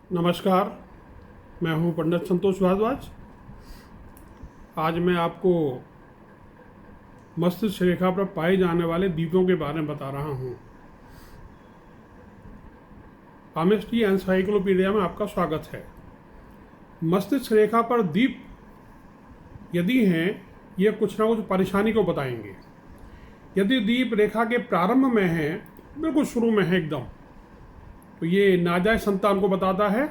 नमस्कार, मैं हूं पंडित संतोष भारद्वाज। आज मैं आपको मस्तिष्क रेखा पर पाए जाने वाले द्वीपों के बारे में बता रहा हूं। पामिस्ट्री एनसाइक्लोपीडिया में आपका स्वागत है। मस्तिष्क रेखा पर द्वीप यदि हैं, ये कुछ ना कुछ परेशानी को बताएंगे। यदि द्वीप रेखा के प्रारंभ में है, बिल्कुल शुरू में है एकदम, तो ये नाजायज संतान को बताता है।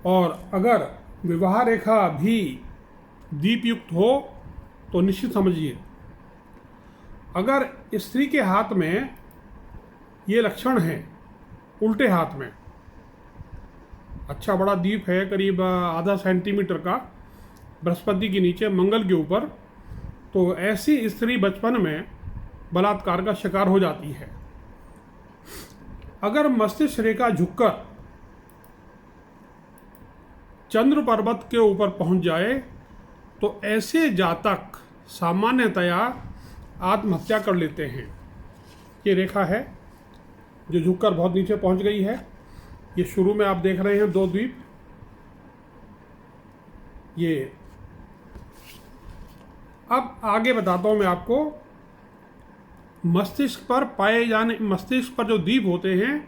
और अगर विवाह रेखा भी द्वीप युक्त हो तो निश्चित समझिए, अगर स्त्री के हाथ में ये लक्षण है, उल्टे हाथ में अच्छा बड़ा द्वीप है करीब आधा सेंटीमीटर का बृहस्पति के नीचे मंगल के ऊपर, तो ऐसी स्त्री बचपन में बलात्कार का शिकार हो जाती है। अगर मस्तिष्क रेखा झुककर चंद्र पर्वत के ऊपर पहुंच जाए तो ऐसे जातक सामान्यतया आत्महत्या कर लेते हैं। ये रेखा है जो झुककर बहुत नीचे पहुंच गई है। ये शुरू में आप देख रहे हैं दो द्वीप। ये अब आगे बताता हूं मैं आपको। मस्तिष्क पर जो द्वीप होते हैं,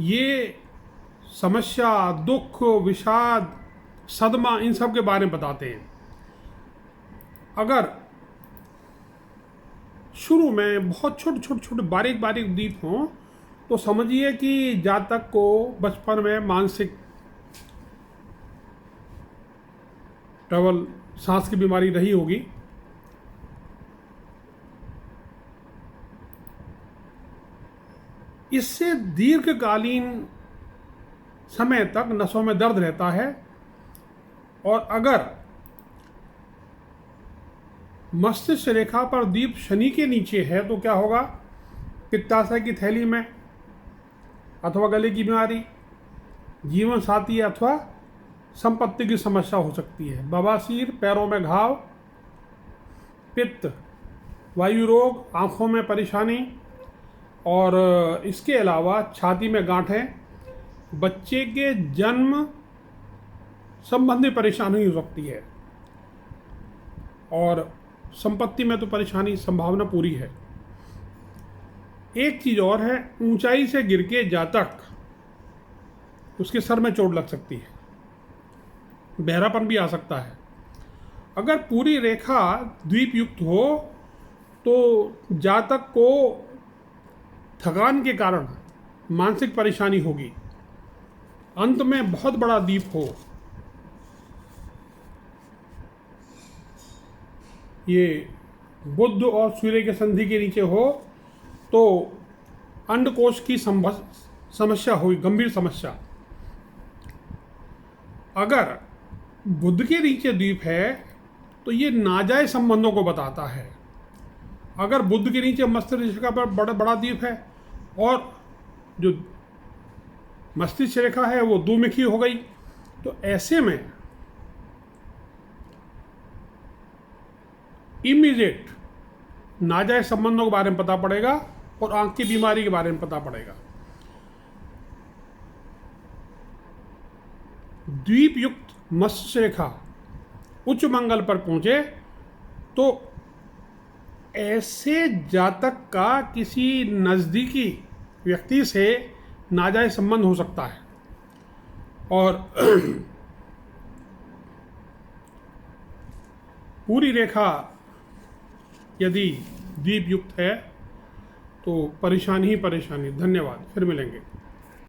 ये समस्या, दुख, विषाद, सदमा, इन सब के बारे में बताते हैं। अगर शुरू में बहुत छोटे बारीक द्वीप हों तो समझिए कि जातक को बचपन में मानसिक ट्रबल, सांस की बीमारी रही होगी। इससे दीर्घकालीन समय तक नसों में दर्द रहता है। और अगर मस्तिष्क रेखा पर द्वीप शनि के नीचे है तो क्या होगा? पित्ताशय की थैली में अथवा गले की बीमारी, जीवन साथी अथवा संपत्ति की समस्या हो सकती है। बवासीर, पैरों में घाव, पित्त, वायु रोग, आँखों में परेशानी, और इसके अलावा छाती में गांठें, बच्चे के जन्म संबंधी परेशानी हो सकती है। और संपत्ति में तो परेशानी संभावना पूरी है। एक चीज़ और है, ऊंचाई से गिर के जातक, उसके सर में चोट लग सकती है, बहरापन भी आ सकता है। अगर पूरी रेखा द्वीप युक्त हो तो जातक को थकान के कारण मानसिक परेशानी होगी। अंत में बहुत बड़ा द्वीप हो, ये बुध और सूर्य के संधि के नीचे हो, तो अंडकोश की समस्या होगी, गंभीर समस्या। अगर बुध के नीचे द्वीप है तो ये नाजायज संबंधों को बताता है। अगर बुध के नीचे मस्तिष्क रेखा पर बड़ा द्वीप है और जो मस्तिष्क रेखा है वो द्विमुखी हो गई, तो ऐसे में इमीडिएट नाजायज संबंधों के बारे में पता पड़ेगा और आंख की बीमारी के बारे में पता पड़ेगा। द्वीप युक्त मस्तिष्क रेखा उच्च मंगल पर पहुंचे तो ऐसे जातक का किसी नज़दीकी व्यक्ति से नाजायज संबंध हो सकता है। और पूरी रेखा यदि द्वीप युक्त है तो परेशानी ही परेशानी। धन्यवाद, फिर मिलेंगे।